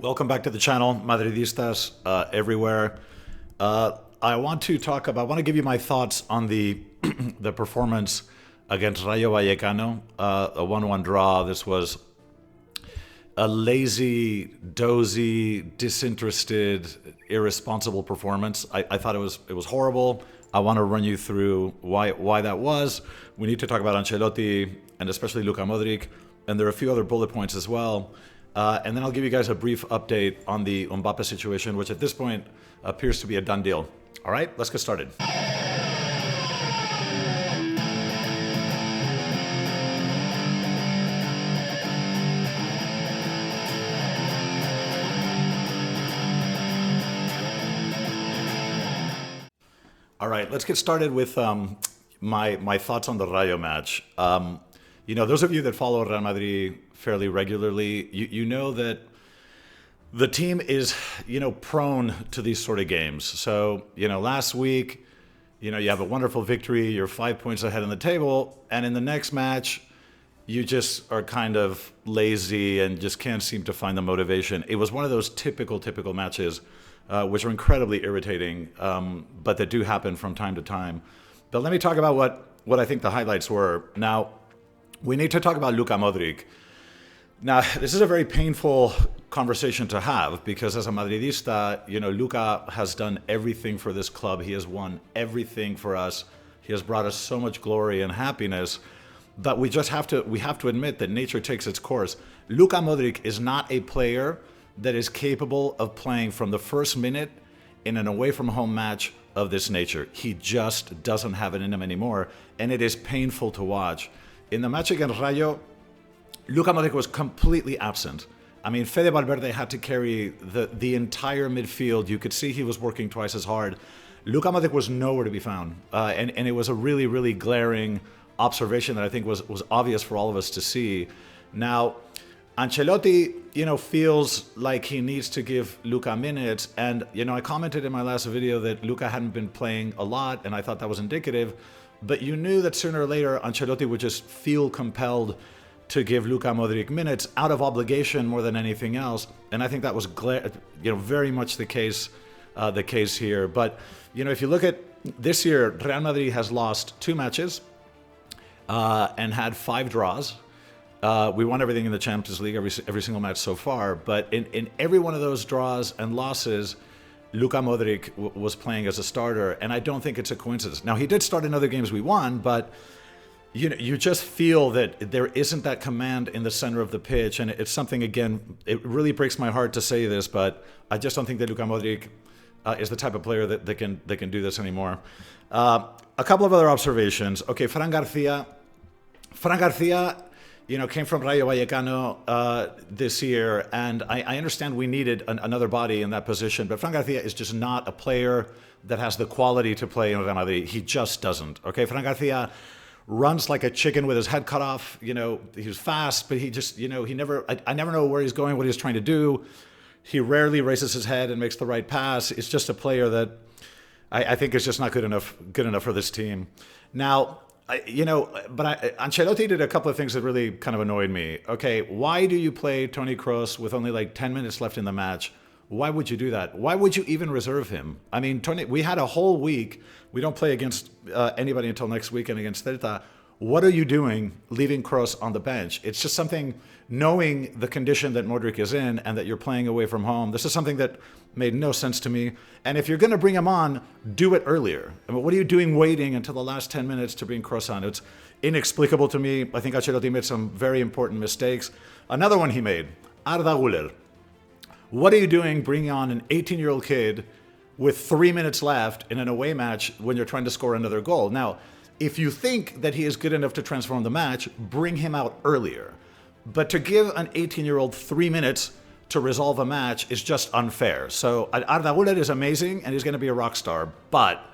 Welcome back to the channel, Madridistas everywhere. I want to give you my thoughts on the the performance against Rayo Vallecano, a 1-1 draw. This was a lazy, dozy, disinterested, irresponsible performance. I thought it was horrible. I want to run you through why that was. We need to talk about Ancelotti and especially Luka Modric, and there are a few other bullet points as well. And then I'll give you guys a brief update on the Mbappe situation, which at this point appears to be a done deal. All right, let's get started. All right, let's get started with my thoughts on the Rayo match. Those of you that follow Real Madrid fairly regularly, you know that the team is, prone to these sort of games. So, last week, you have a wonderful victory, you're 5 points ahead on the table, and in the next match, you just are kind of lazy and just can't seem to find the motivation. It was one of those typical matches, which are incredibly irritating, but that do happen from time to time. But let me talk about what I think the highlights were. Now, we need to talk about Luka Modric. Now, this is a very painful conversation to have because as a Madridista, Luka has done everything for this club. He has won everything for us. He has brought us so much glory and happiness. But we have to admit that nature takes its course. Luka Modric is not a player that is capable of playing from the first minute in an away from home match of this nature. He just doesn't have it in him anymore, and it is painful to watch. In the match against Rayo, Luka Modric was completely absent. I mean, Valverde had to carry the entire midfield. You could see he was working twice as hard. Luka Modric was nowhere to be found. And it was a really, really glaring observation that I think was obvious for all of us to see. Now, Ancelotti, feels like he needs to give Luka minutes. And, I commented in my last video that Luka hadn't been playing a lot, and I thought that was indicative. But you knew that sooner or later, Ancelotti would just feel compelled to give Luka Modric minutes out of obligation more than anything else. And I think that was very much the case here. But, if you look at this year, Real Madrid has lost 2 matches and had 5 draws. We won everything in the Champions League, every single match so far. But in every one of those draws and losses, Luka Modric was playing as a starter, and I don't think it's a coincidence. Now, he did start in other games we won, but you just feel that there isn't that command in the center of the pitch, and it's something, again, it really breaks my heart to say this, but I just don't think that Luka Modric is the type of player that can do this anymore. A couple of other observations. Okay, Fran Garcia, came from Rayo Vallecano this year, and I understand we needed another body in that position, but Fran Garcia is just not a player that has the quality to play in Real Madrid. He just doesn't. Okay, Fran Garcia runs like a chicken with his head cut off. He's fast, but he just, I never know where he's going, what he's trying to do. He rarely raises his head and makes the right pass. It's just a player that I think is just not good enough for this team. Now, Ancelotti did a couple of things that really kind of annoyed me. Okay, why do you play Toni Kroos with only like 10 minutes left in the match? Why would you do that? Why would you even reserve him? I mean, we had a whole week. We don't play against anybody until next weekend against Celta. What are you doing leaving Kroos on the bench? It's just something, knowing the condition that Modric is in and that you're playing away from home, this is something that made no sense to me. And if you're going to bring him on, do it earlier. I mean, what are you doing waiting until the last 10 minutes to bring Kroos on? It's inexplicable to me. I think Ancelotti made some very important mistakes. Another one he made, Guller. What are you doing bringing on an 18-year-old kid with 3 minutes left in an away match when you're trying to score another goal? Now, if you think that he is good enough to transform the match, bring him out earlier. But to give an 18-year-old 3 minutes to resolve a match is just unfair. So Guller is amazing, and he's going to be a rock star. But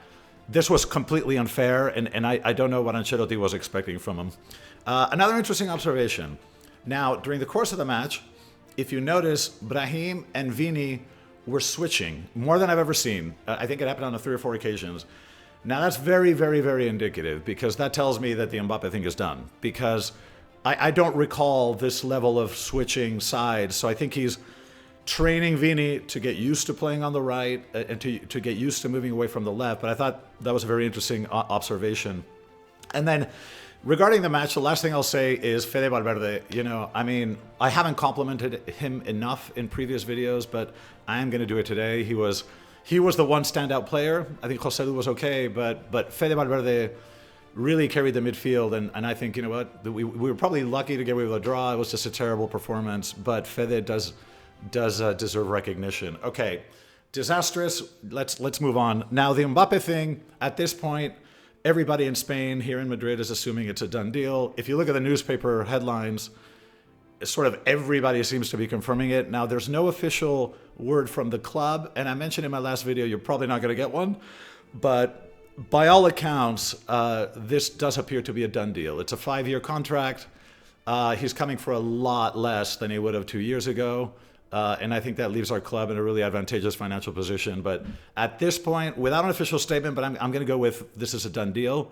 this was completely unfair, and I don't know what Ancelotti was expecting from him. Another interesting observation. Now, during the course of the match, if you notice, Brahim and Vini were switching more than I've ever seen. I think it happened on 3 or 4 occasions. Now, that's very, very, very indicative because that tells me that the Mbappe thing is done. Because I don't recall this level of switching sides. So I think he's training Vini to get used to playing on the right and to get used to moving away from the left. But I thought that was a very interesting observation. And then regarding the match, the last thing I'll say is Fede Valverde. You know, I mean, I haven't complimented him enough in previous videos, but I am going to do it today. He was the one standout player. I think Joselu was okay, but Fede Valverde really carried the midfield, and I think, you know what, we were probably lucky to get away with a draw. It was just a terrible performance, but Fede does deserve recognition. Okay, disastrous. Let's move on. Now, the Mbappe thing, at this point, everybody in Spain, here in Madrid, is assuming it's a done deal. If you look at the newspaper headlines, sort of everybody seems to be confirming it. Now, there's no official word from the club, and I mentioned in my last video, you're probably not going to get one, but by all accounts, this does appear to be a done deal. It's a 5-year contract. He's coming for a lot less than he would have 2 years ago. And I think that leaves our club in a really advantageous financial position. But at this point, without an official statement, but I'm going to go with this is a done deal.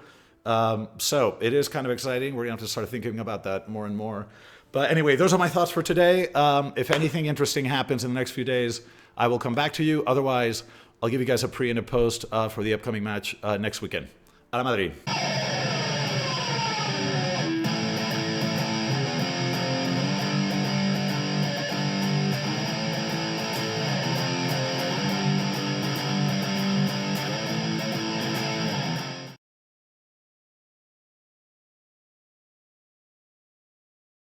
So it is kind of exciting. We're going to have to start thinking about that more and more. But anyway, those are my thoughts for today. If anything interesting happens in the next few days, I will come back to you. Otherwise, I'll give you guys a pre and a post for the upcoming match next weekend. A la Madrid.